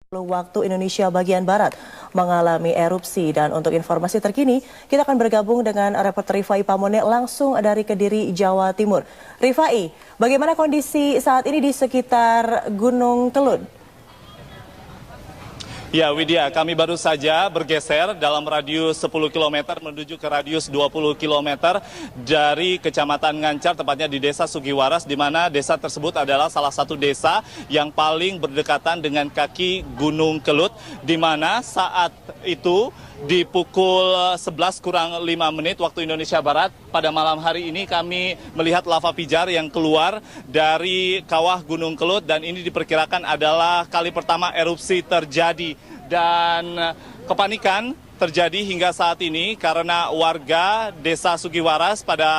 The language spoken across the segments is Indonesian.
Waktu Indonesia bagian Barat mengalami erupsi, dan untuk informasi terkini kita akan bergabung dengan reporter Rifai Pamone langsung dari Kediri, Jawa Timur. Rifai, bagaimana kondisi saat ini di sekitar Gunung Kelud? Ya Widya, kami baru saja bergeser dalam radius 10 km menuju ke radius 20 km dari Kecamatan Ngancar, tepatnya di Desa Sugiwaras, di mana desa tersebut adalah salah satu desa yang paling berdekatan dengan kaki Gunung Kelud, di mana saat itu di pukul 11 kurang 5 menit waktu Indonesia Barat pada malam hari ini kami melihat lava pijar yang keluar dari kawah Gunung Kelud, dan ini diperkirakan adalah kali pertama erupsi terjadi, dan kepanikan terjadi hingga saat ini karena warga desa Sugiwaras pada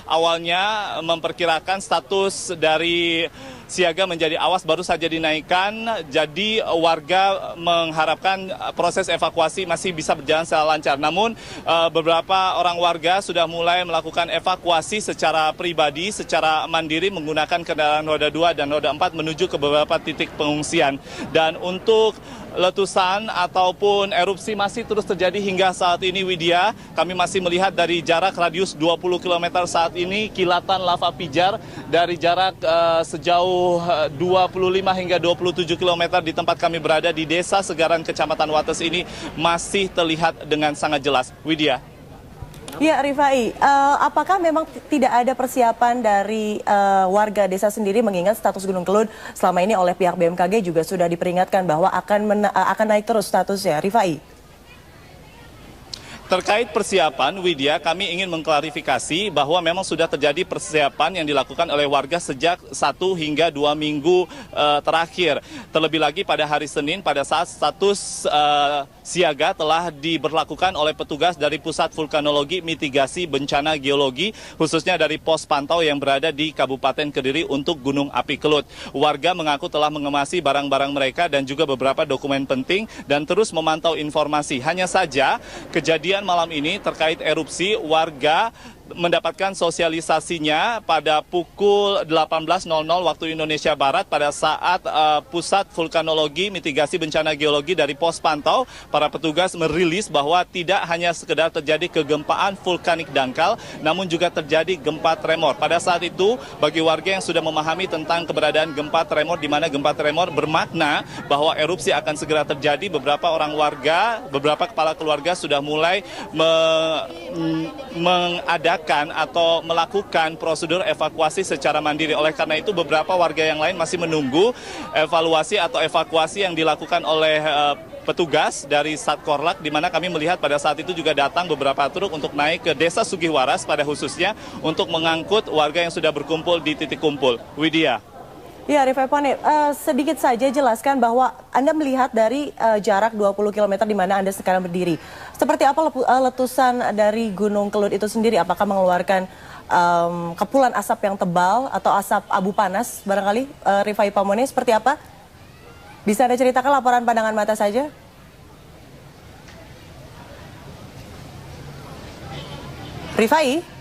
awalnya memperkirakan status dari siaga menjadi awas baru saja dinaikkan, jadi warga mengharapkan proses evakuasi masih bisa berjalan secara lancar. Namun beberapa orang warga sudah mulai melakukan evakuasi secara pribadi, secara mandiri menggunakan kendaraan roda 2 dan roda 4 menuju ke beberapa titik pengungsian. Dan untuk letusan ataupun erupsi masih terus terjadi hingga saat ini, Widya. Kami masih melihat dari jarak radius 20 km saat ini kilatan lava pijar dari jarak sejauh 25 hingga 27 km di tempat kami berada di Desa Segaran, Kecamatan Wates ini masih terlihat dengan sangat jelas, Widya. Ya, Rifai, apakah memang tidak ada persiapan dari warga desa sendiri, mengingat status Gunung Kelud selama ini oleh pihak BMKG juga sudah diperingatkan bahwa akan naik terus statusnya, Rifai? Terkait persiapan, Widya, kami ingin mengklarifikasi bahwa memang sudah terjadi persiapan yang dilakukan oleh warga sejak 1 hingga 2 minggu terakhir. Terlebih lagi pada hari Senin, pada saat status siaga telah diberlakukan oleh petugas dari Pusat Vulkanologi Mitigasi Bencana Geologi, khususnya dari pos pantau yang berada di Kabupaten Kediri untuk Gunung Api Kelud. Warga mengaku telah mengemasi barang-barang mereka dan juga beberapa dokumen penting dan terus memantau informasi. Hanya saja kejadian malam ini terkait erupsi, warga mendapatkan sosialisasinya pada pukul 18.00 waktu Indonesia Barat pada saat Pusat Vulkanologi Mitigasi Bencana Geologi dari pos pantau, para petugas merilis bahwa tidak hanya sekedar terjadi kegempaan vulkanik dangkal, namun juga terjadi gempa tremor. Pada saat itu, bagi warga yang sudah memahami tentang keberadaan gempa tremor, di mana gempa tremor bermakna bahwa erupsi akan segera terjadi, beberapa orang warga, beberapa kepala keluarga sudah mulai mengadakan atau melakukan prosedur evakuasi secara mandiri. Oleh karena itu, beberapa warga yang lain masih menunggu evaluasi atau evakuasi yang dilakukan oleh petugas dari Satkorlak, di mana kami melihat pada saat itu juga datang beberapa truk untuk naik ke Desa Sugiwaras pada khususnya untuk mengangkut warga yang sudah berkumpul di titik kumpul. Widya. Ya, Rifai Pamone, sedikit saja jelaskan bahwa Anda melihat dari jarak 20 km di mana Anda sekarang berdiri. Seperti apa letusan dari Gunung Kelud itu sendiri? Apakah mengeluarkan kepulan asap yang tebal atau asap abu panas barangkali? Rifai Pamone, seperti apa? Bisa Anda ceritakan laporan pandangan mata saja? Rifai?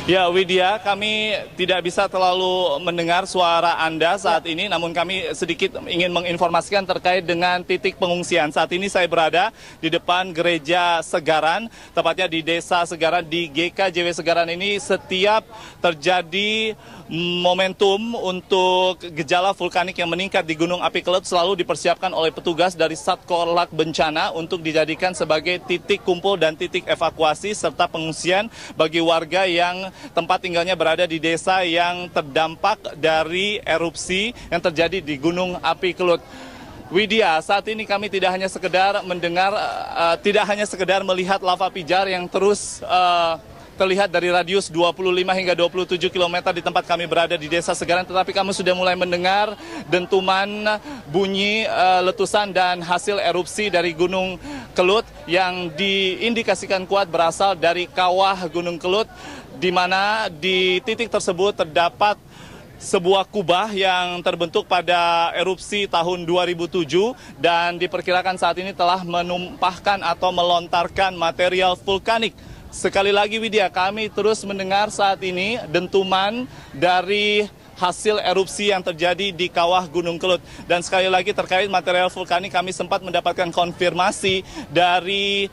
Ya Widya, kami tidak bisa terlalu mendengar suara Anda saat ini, namun kami sedikit ingin menginformasikan terkait dengan titik pengungsian. Saat ini saya berada di depan Gereja Segaran, tepatnya di Desa Segaran, di GKJW Segaran ini. Setiap terjadi momentum untuk gejala vulkanik yang meningkat di Gunung Api Kelud selalu dipersiapkan oleh petugas dari Satkorlak Bencana untuk dijadikan sebagai titik kumpul dan titik evakuasi serta pengungsian bagi warga yang tempat tinggalnya berada di desa yang terdampak dari erupsi yang terjadi di Gunung Api Kelud. Widya, saat ini kami tidak hanya sekedar mendengar, tidak hanya sekedar melihat lava pijar yang terus terlihat dari radius 25 hingga 27 km di tempat kami berada di Desa Segaran, tetapi kami sudah mulai mendengar dentuman bunyi letusan dan hasil erupsi dari Gunung Kelud yang diindikasikan kuat berasal dari kawah Gunung Kelud, di mana di titik tersebut terdapat sebuah kubah yang terbentuk pada erupsi tahun 2007 dan diperkirakan saat ini telah menumpahkan atau melontarkan material vulkanik. Sekali lagi Widya, kami terus mendengar saat ini dentuman dari hasil erupsi yang terjadi di kawah Gunung Kelut. Dan sekali lagi terkait material vulkanik, kami sempat mendapatkan konfirmasi dari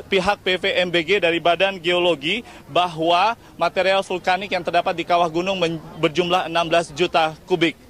pihak PVMBG dari Badan Geologi bahwa material vulkanik yang terdapat di kawah gunung berjumlah 16 juta kubik.